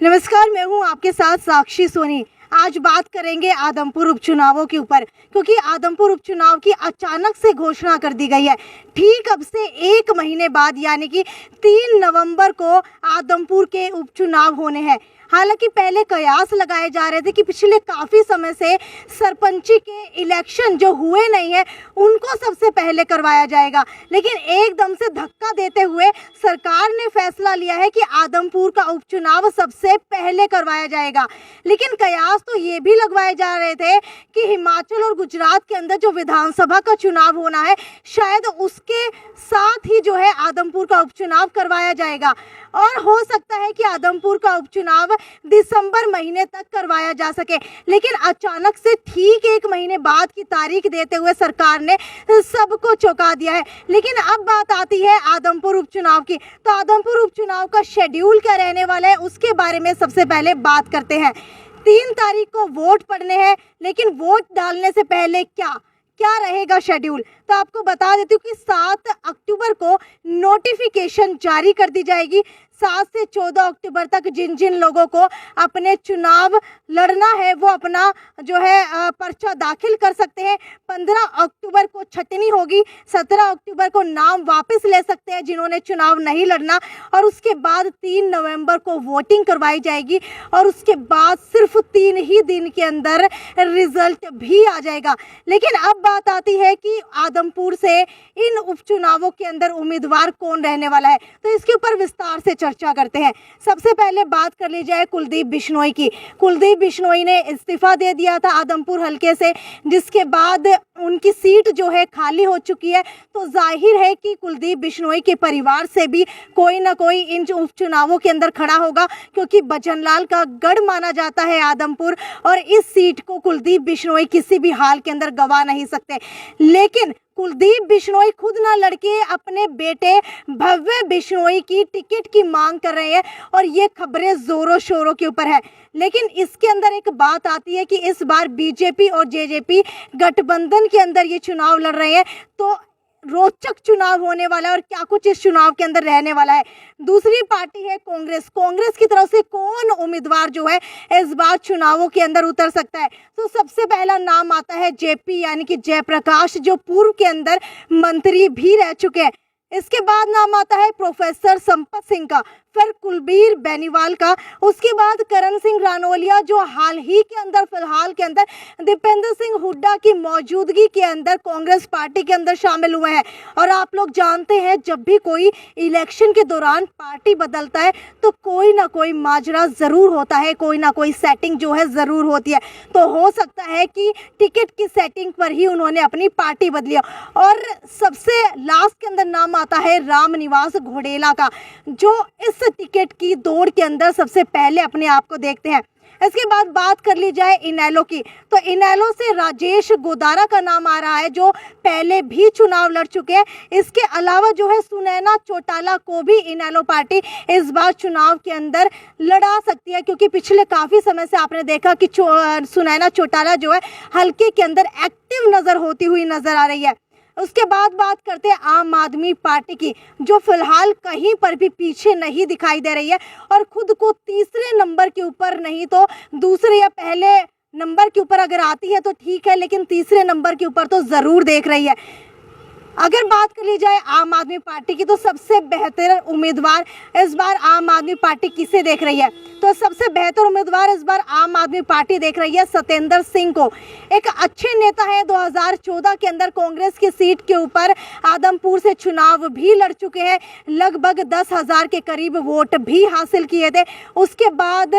नमस्कार, मैं हूं आपके साथ साक्षी सोनी। आज बात करेंगे आदमपुर उपचुनावों के ऊपर, क्योंकि आदमपुर उपचुनाव की अचानक से घोषणा कर दी गई है। ठीक अब से 1 महीने बाद यानी कि 3 नवंबर को आदमपुर के उपचुनाव होने हैं। हालांकि पहले कयास लगाए जा रहे थे कि पिछले काफ़ी समय से सरपंची के इलेक्शन जो हुए नहीं है उनको सबसे पहले करवाया जाएगा, लेकिन एकदम से धक्का देते हुए सरकार ने फैसला लिया है कि आदमपुर का उपचुनाव सबसे पहले करवाया जाएगा। लेकिन कयास तो ये भी लगवाए जा रहे थे कि हिमाचल और गुजरात के अंदर जो विधानसभा का चुनाव होना है शायद उसके साथ ही जो है आदमपुर का उपचुनाव करवाया जाएगा, और हो सकता है कि आदमपुर का उपचुनाव दिसंबर महीने तक करवाया जा सके। लेकिन अचानक से ठीक 1 महीने बाद की तारीख देते हुए सरकार ने सबको चौंका दिया है। लेकिन अब बात आती है आदमपुर उपचुनाव की, तो आदमपुर उपचुनाव का शेड्यूल क्या रहने वाला है उसके बारे में सबसे पहले बात करते हैं। 3 तारीख को वोट पड़ने हैं, लेकिन वोट डालने से पहले क्या रहेगा शेड्यूल, तो आपको बता देती हूँ कि 7 अक्टूबर को नोटिफिकेशन जारी कर दी जाएगी। 7 से 14 अक्टूबर तक जिन जिन लोगों को अपने चुनाव लड़ना है वो अपना जो है पर्चा दाखिल कर सकते हैं। 15 अक्टूबर को छटनी होगी, 17 अक्टूबर को नाम वापस ले सकते हैं जिन्होंने चुनाव नहीं लड़ना, और उसके बाद 3 नवंबर को वोटिंग करवाई जाएगी, और उसके बाद सिर्फ 3 ही दिन के अंदर रिजल्ट भी आ जाएगा। लेकिन अब बात आती है कि आदमपुर से इन उपचुनावों के अंदर उम्मीदवार कौन रहने वाला है, तो इसके ऊपर विस्तार से चर्चा करते हैं। सबसे पहले बात कर ली जाए कुलदीप बिश्नोई की। कुलदीप बिश्नोई ने इस्तीफा दे दिया था आदमपुर हलके से, जिसके बाद उनकी सीट जो है खाली हो चुकी है। तो जाहिर है कि कुलदीप बिश्नोई के परिवार से भी कोई ना कोई इन उपचुनावों के अंदर खड़ा होगा, क्योंकि भजनलाल का गढ़ माना जाता है आदमपुर, और इस सीट को कुलदीप बिश्नोई किसी भी हाल के अंदर गंवा नहीं सकते। लेकिन कुलदीप बिश्नोई खुद ना लड़के अपने बेटे भव्य बिश्नोई की टिकट की मांग कर रहे हैं, और ये खबरें जोरों शोरों के ऊपर है। लेकिन इसके अंदर एक बात आती है कि इस बार बीजेपी और जेजेपी गठबंधन के अंदर ये चुनाव लड़ रहे हैं, तो रोचक चुनाव होने वाला है और क्या कुछ इस चुनाव के अंदर रहने वाला है। दूसरी पार्टी है कांग्रेस की तरफ से कौन उम्मीदवार जो है इस बार चुनावों के अंदर उतर सकता है, तो सबसे पहला नाम आता है जेपी यानी कि जयप्रकाश, जो पूर्व के अंदर मंत्री भी रह चुके हैं। इसके बाद नाम आता है प्रोफेसर संपत सिंह का, फिर कुलबीर बेनीवाल का, उसके बाद करण सिंह रानौलिया जो हाल ही के अंदर फिलहाल के अंदर दीपेंद्र सिंह हुड्डा की मौजूदगी के अंदर कांग्रेस पार्टी के अंदर शामिल हुए हैं। और आप लोग जानते हैं जब भी कोई इलेक्शन के दौरान पार्टी बदलता है तो कोई ना कोई माजरा ज़रूर होता है, कोई ना कोई सेटिंग जो है ज़रूर होती है। तो हो सकता है कि टिकट की सेटिंग पर ही उन्होंने अपनी पार्टी बदली। और सबसे लास्ट के अंदर नाम आता है रामनिवास घोडेला का, जो इस टिकट की दौड़ के अंदर सबसे पहले अपने आप को देखते हैं। इसके बाद बात कर ली जाए इनेलो की, तो इनेलो से राजेश गोदारा का नाम आ रहा है, जो पहले भी चुनाव लड़ चुके हैं। इसके अलावा जो है सुनैना चौटाला को भी इनेलो पार्टी इस बार चुनाव के अंदर लड़ा सकती है, क्योंकि पिछले काफ़ी समय से आपने देखा कि सुनैना चौटाला जो है हल्के के अंदर एक्टिव नज़र होती हुई नज़र आ रही है। उसके बाद बात करते हैं आम आदमी पार्टी की, जो फिलहाल कहीं पर भी पीछे नहीं दिखाई दे रही है, और खुद को तीसरे नंबर के ऊपर नहीं तो दूसरे या पहले नंबर के ऊपर अगर आती है तो ठीक है, लेकिन तीसरे नंबर के ऊपर तो ज़रूर देख रही है। अगर बात कर ली जाए आम आदमी पार्टी की, तो सबसे बेहतर उम्मीदवार इस बार आम आदमी पार्टी किसे देख रही है, तो सबसे बेहतर उम्मीदवार इस बार आम आदमी पार्टी देख रही है सत्येंद्र सिंह को। एक अच्छे नेता है, 2014 के अंदर कांग्रेस की सीट के ऊपर आदमपुर से चुनाव भी लड़ चुके हैं, लगभग 10,000 के करीब वोट भी हासिल किए थे। उसके बाद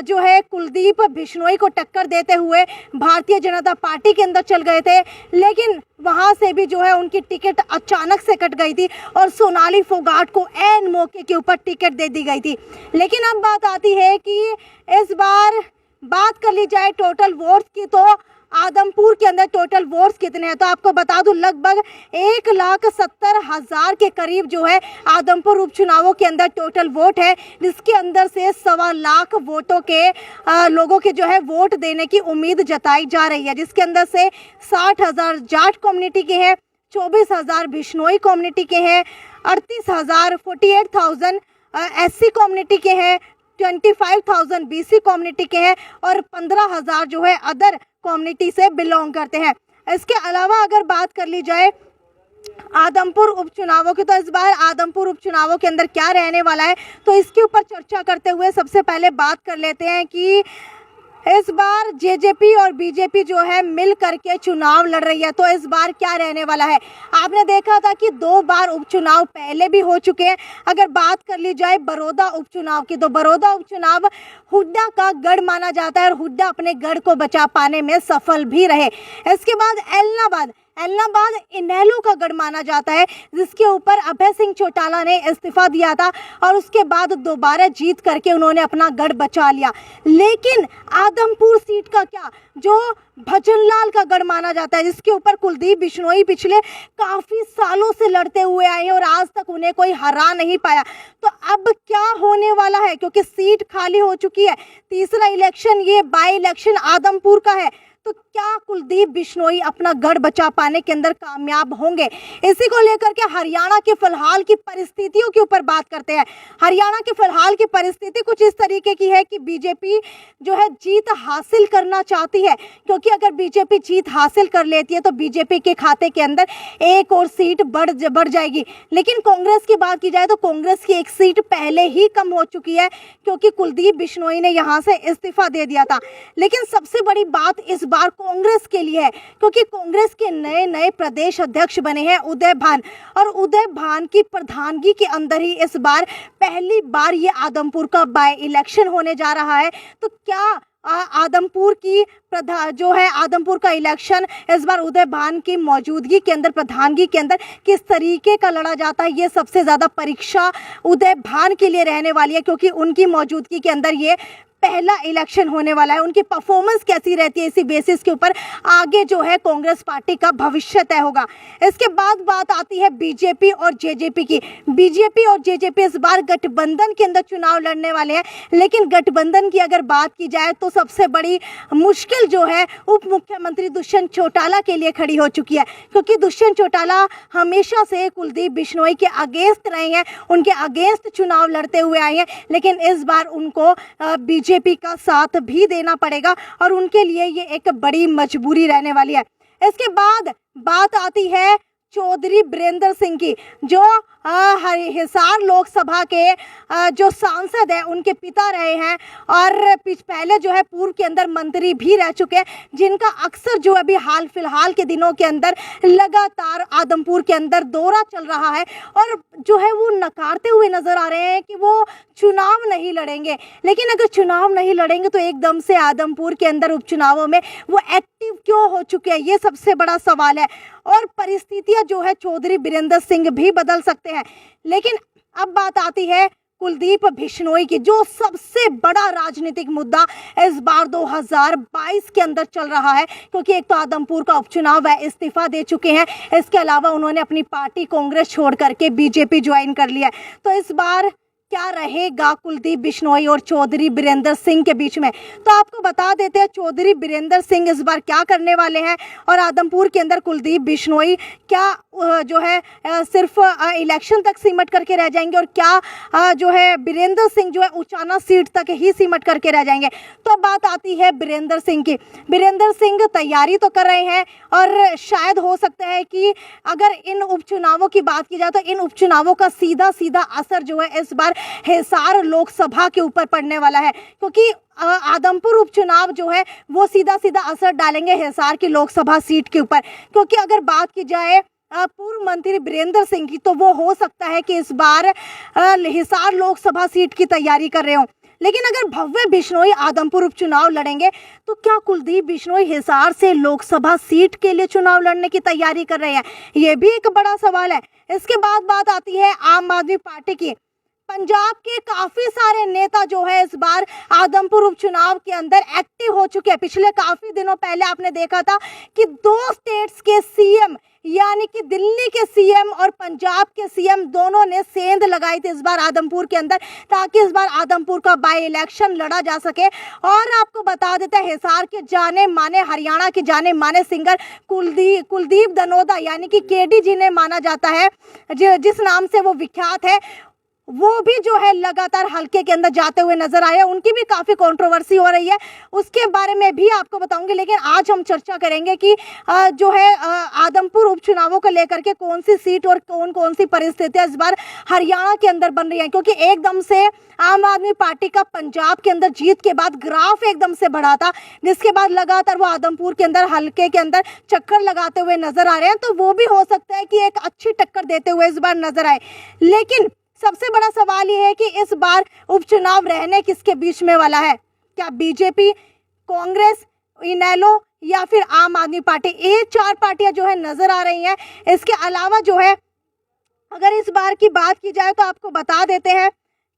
जो है कुलदीप बिश्नोई को टक्कर देते हुए भारतीय जनता पार्टी के अंदर चल गए थे, लेकिन वहां से भी जो है उनकी टिकट अचानक से कट गई थी, और सोनाली फोगाट को ऐन मौके के ऊपर टिकट दे दी गई थी। लेकिन अब बात आती है कि इस बार बात कर ली जाए टोटल वोट्स की, तो आदमपुर के अंदर टोटल वोट्स कितने हैं, तो आपको बता दूं लगभग 1,70,000 के करीब जो है आदमपुर उपचुनावों के अंदर टोटल वोट है, जिसके अंदर से 1.25 लाख वोटों के लोगों के जो है वोट देने की उम्मीद जताई जा रही है, जिसके अंदर से 60,000 जाट कम्युनिटी के हैं, 24,000 बिश्नोई कम्युनिटी के हैं, 48,000 48,000 एससी कम्युनिटी के हैं, 25,000 बीसी कम्युनिटी के हैं और 15,000 जो है अदर कम्युनिटी से बिलोंग करते हैं। इसके अलावा अगर बात कर ली जाए आदमपुर उपचुनावों की, तो इस बार आदमपुर उपचुनावों के अंदर क्या रहने वाला है, तो इसके ऊपर चर्चा करते हुए सबसे पहले बात कर लेते हैं कि इस बार जेजेपी और बीजेपी जो है मिल करके चुनाव लड़ रही है। तो इस बार क्या रहने वाला है, आपने देखा था कि 2 बार उपचुनाव पहले भी हो चुके हैं। अगर बात कर ली जाए बड़ौदा उपचुनाव की, तो बड़ौदा उपचुनाव हुड्डा का गढ़ माना जाता है और हुड्डा अपने गढ़ को बचा पाने में सफल भी रहे। इसके बाद एलनाबाद इनेलो का गढ़ माना जाता है, जिसके ऊपर अभय सिंह चौटाला ने इस्तीफा दिया था और उसके बाद दोबारा जीत करके उन्होंने अपना गढ़ बचा लिया। लेकिन आदमपुर सीट का क्या, जो भजनलाल का गढ़ माना जाता है, जिसके ऊपर कुलदीप बिश्नोई पिछले काफी सालों से लड़ते हुए आए हैं और आज तक उन्हें कोई हरा नहीं पाया। तो अब क्या होने वाला है, क्योंकि सीट खाली हो चुकी है, तीसरा इलेक्शन ये बाई इलेक्शन आदमपुर का है, तो क्या कुलदीप बिश्नोई अपना गढ़ बचा पाने के अंदर कामयाब होंगे? इसी को लेकर के हरियाणा के फिलहाल की परिस्थितियों के ऊपर बात करते हैं। हरियाणा की फिलहाल की परिस्थिति कुछ इस तरीके की है कि बीजेपी जो है जीत हासिल करना चाहती है, क्योंकि अगर बीजेपी जीत हासिल कर लेती है तो बीजेपी के खाते के अंदर एक और सीट बढ़ जाएगी। लेकिन कांग्रेस की बात की जाए तो कांग्रेस की एक सीट पहले ही कम हो चुकी है, क्योंकि कुलदीप बिश्नोई ने यहाँ से इस्तीफा दे दिया था। लेकिन सबसे बड़ी बात इस बार कांग्रेस के लिए है, क्योंकि कांग्रेस के नए प्रदेश अध्यक्ष बने हैं उदय भान, और उदय भान की प्रधानगी के अंदर ही इस बार पहली बार ये आदमपुर का बाय इलेक्शन होने जा रहा है। तो क्या आदमपुर की जो है आदमपुर का इलेक्शन इस बार उदय भान की मौजूदगी के अंदर, प्रधानगी के अंदर किस तरीके का लड़ा जाता है, ये सबसे ज़्यादा परीक्षा उदय भान के लिए रहने वाली है, क्योंकि उनकी मौजूदगी के अंदर ये पहला इलेक्शन होने वाला है। उनकी परफॉर्मेंस कैसी रहती है, इसी बेसिस के ऊपर आगे जो है कांग्रेस पार्टी का भविष्य तय होगा। इसके बाद बात आती है बीजेपी और जेजेपी की। बीजेपी और जेजेपी इस बार गठबंधन के अंदर चुनाव लड़ने वाले हैं, लेकिन गठबंधन की अगर बात की जाए तो सबसे बड़ी मुश्किल जो है उप मुख्यमंत्री दुष्यंत चौटाला के लिए खड़ी हो चुकी है, क्योंकि दुष्यंत चौटाला हमेशा से कुलदीप बिश्नोई के अगेंस्ट रहे हैं, उनके अगेंस्ट चुनाव लड़ते हुए आए हैं। लेकिन इस बार उनको बीजेपी का साथ भी देना पड़ेगा और उनके लिए ये एक बड़ी मजबूरी रहने वाली है। इसके बाद बात आती है चौधरी बीरेंद्र सिंह की, जो हिसार लोकसभा के जो सांसद हैं उनके पिता रहे हैं और पहले जो है पूर्व के अंदर मंत्री भी रह चुके हैं, जिनका अक्सर जो अभी हाल फिलहाल के दिनों के अंदर लगातार आदमपुर के अंदर दौरा चल रहा है और जो है वो नकारते हुए नजर आ रहे हैं कि वो चुनाव नहीं लड़ेंगे। लेकिन अगर चुनाव नहीं लड़ेंगे तो एकदम से आदमपुर के अंदर उपचुनावों में वो एक्टिव क्यों हो चुके हैं, ये सबसे बड़ा सवाल है। और परिस्थितियां जो है चौधरी बीरेंद्र सिंह भी बदल सकते हैं। लेकिन अब बात आती है कुलदीप बिश्नोई की, जो सबसे बड़ा राजनीतिक मुद्दा इस बार 2022 के अंदर चल रहा है, क्योंकि एक तो आदमपुर का उपचुनाव वह इस्तीफा दे चुके हैं, इसके अलावा उन्होंने अपनी पार्टी कांग्रेस छोड़ करके बीजेपी ज्वाइन कर लिया है। तो इस बार क्या रहेगा कुलदीप बिश्नोई और चौधरी बीरेंद्र सिंह के बीच में, तो आपको बता देते हैं चौधरी बीरेंद्र सिंह इस बार क्या करने वाले हैं और आदमपुर के अंदर कुलदीप बिश्नोई क्या जो है सिर्फ इलेक्शन तक सिमट करके रह जाएंगे और क्या जो है बीरेंद्र सिंह जो है उचाना सीट तक ही सिमट करके रह जाएंगे। तो अब बात आती है बीरेंद्र सिंह की। बीरेंद्र सिंह तैयारी तो कर रहे हैं और शायद हो सकता है कि अगर इन उपचुनावों की बात की जाए तो इन उपचुनावों का सीधा असर जो है इस बार हिसार लोकसभा के ऊपर पड़ने वाला है, क्योंकि आदमपुर उपचुनाव जो है वो सीधा असर डालेंगे हिसार की लोकसभा सीट के ऊपर। क्योंकि अगर बात की जाए पूर्व मंत्री बीरेंद्र सिंह की, तो वो हो सकता है कि इस बार हिसार लोकसभा सीट की तैयारी कर रहे हो। लेकिन अगर भव्य बिश्नोई आदमपुर उपचुनाव लड़ेंगे तो क्या कुलदीप बिश्नोई हिसार से लोकसभा सीट के लिए चुनाव लड़ने की तैयारी कर रहे हैं, ये भी एक बड़ा सवाल है। इसके बाद बात आती है आम आदमी पार्टी की। पंजाब के काफी सारे नेता जो है इस बार आदमपुर उपचुनाव के अंदर एक्टिव हो चुके हैं। पिछले काफी दिनों पहले आपने देखा था कि 2 स्टेट्स के सीएम यानी कि दिल्ली के सीएम और पंजाब के सीएम दोनों ने सेंध लगाई थी इस बार आदमपुर के अंदर, ताकि इस बार आदमपुर का बाई इलेक्शन लड़ा जा सके। और आपको बता देते हैं हिसार के जाने माने, हरियाणा के जाने माने सिंगर कुलदीप धनोदा यानी कि केडी जी ने माना जाता है, जिस नाम से वो विख्यात है, वो भी जो है लगातार हल्के के अंदर जाते हुए नजर आए, उनकी भी काफी कंट्रोवर्सी हो रही है, उसके बारे में भी आपको बताऊंगी। लेकिन आज हम चर्चा करेंगे कि जो है आदमपुर उपचुनावों को लेकर के कौन सी सीट और कौन कौन सी परिस्थितियां इस बार हरियाणा के अंदर बन रही हैं, क्योंकि एकदम से आम आदमी पार्टी का पंजाब के अंदर जीत के बाद ग्राफ एकदम से बढ़ा था, जिसके बाद लगातार वो आदमपुर के अंदर हल्के के अंदर चक्कर लगाते हुए नजर आ रहे हैं। तो वो भी हो सकता है कि एक अच्छी टक्कर देते हुए इस बार नजर आए। लेकिन सबसे बड़ा सवाल ये है कि इस बार उपचुनाव रहने किसके बीच में वाला है? क्या बीजेपी, कांग्रेस, इनेलो या फिर आम आदमी पार्टी? ये 4 पार्टियां जो है नजर आ रही हैं। इसके अलावा जो है अगर इस बार की बात की जाए तो आपको बता देते हैं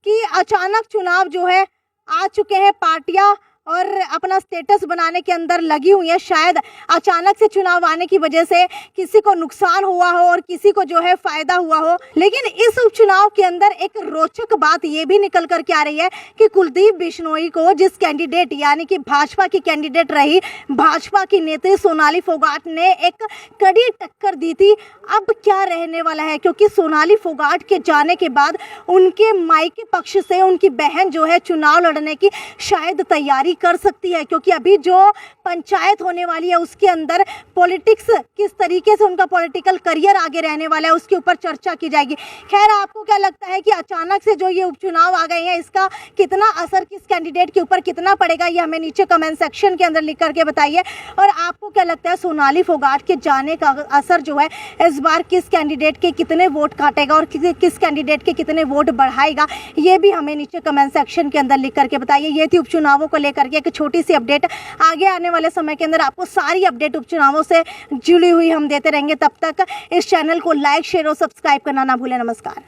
कि अचानक चुनाव जो है आ चुके हैं, पार्टियां और अपना स्टेटस बनाने के अंदर लगी हुई है। शायद अचानक से चुनाव आने की वजह से किसी को नुकसान हुआ हो और किसी को जो है फायदा हुआ हो। लेकिन इस उपचुनाव के अंदर एक रोचक बात ये भी निकल कर के आ रही है कि कुलदीप बिश्नोई को जिस कैंडिडेट यानी कि भाजपा की कैंडिडेट रही, भाजपा की नेत्री सोनाली फोगाट ने एक कड़ी टक्कर दी थी। अब क्या रहने वाला है? क्योंकि सोनाली फोगाट के जाने के बाद उनके मायके पक्ष से उनकी बहन जो है चुनाव लड़ने की शायद तैयारी कर सकती है, क्योंकि अभी जो पंचायत होने वाली है उसके अंदर पॉलिटिक्स किस तरीके से उनका पॉलिटिकल करियर आगे रहने वाला है उसके ऊपर चर्चा की जाएगी। खैर, आपको क्या लगता है कि अचानक से जो ये उपचुनाव आ गए हैं इसका कितना असर किस कैंडिडेट के ऊपर कितना पड़ेगा, ये हमें नीचे कमेंट सेक्शन के अंदर लिख करके बताइए। और आपको क्या लगता है सोनाली फोगाट के जाने का असर जो है इस बार किस कैंडिडेट के कितने वोट काटेगा और किस कैंडिडेट के कितने वोट बढ़ाएगा, ये भी हमें नीचे कमेंट सेक्शन के अंदर लिख करके बताइए। ये थी उपचुनावों को लेकर एक छोटी सी अपडेट। आगे आने वाले समय के अंदर आपको सारी अपडेट उपचुनावों से जुड़ी हुई हम देते रहेंगे। तब तक इस चैनल को लाइक, शेयर और सब्सक्राइब करना ना भूलें। नमस्कार।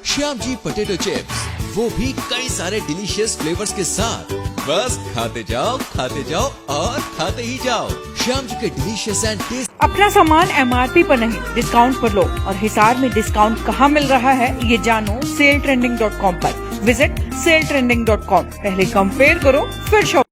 श्याम जी पोटैटो चिप्स, वो भी कई सारे डिलीशियस फ्लेवर्स के साथ। बस खाते जाओ और खाते ही जाओ। श्याम जी के डिलीशियस एंड टेस्ट। अपना सामान MRP पर नहीं, डिस्काउंट पर लो। और हिसार में डिस्काउंट कहाँ मिल रहा है ये जानो SaleTrending.com पर। Visit SaleTrending.com। पहले कंपेयर करो फिर शॉप।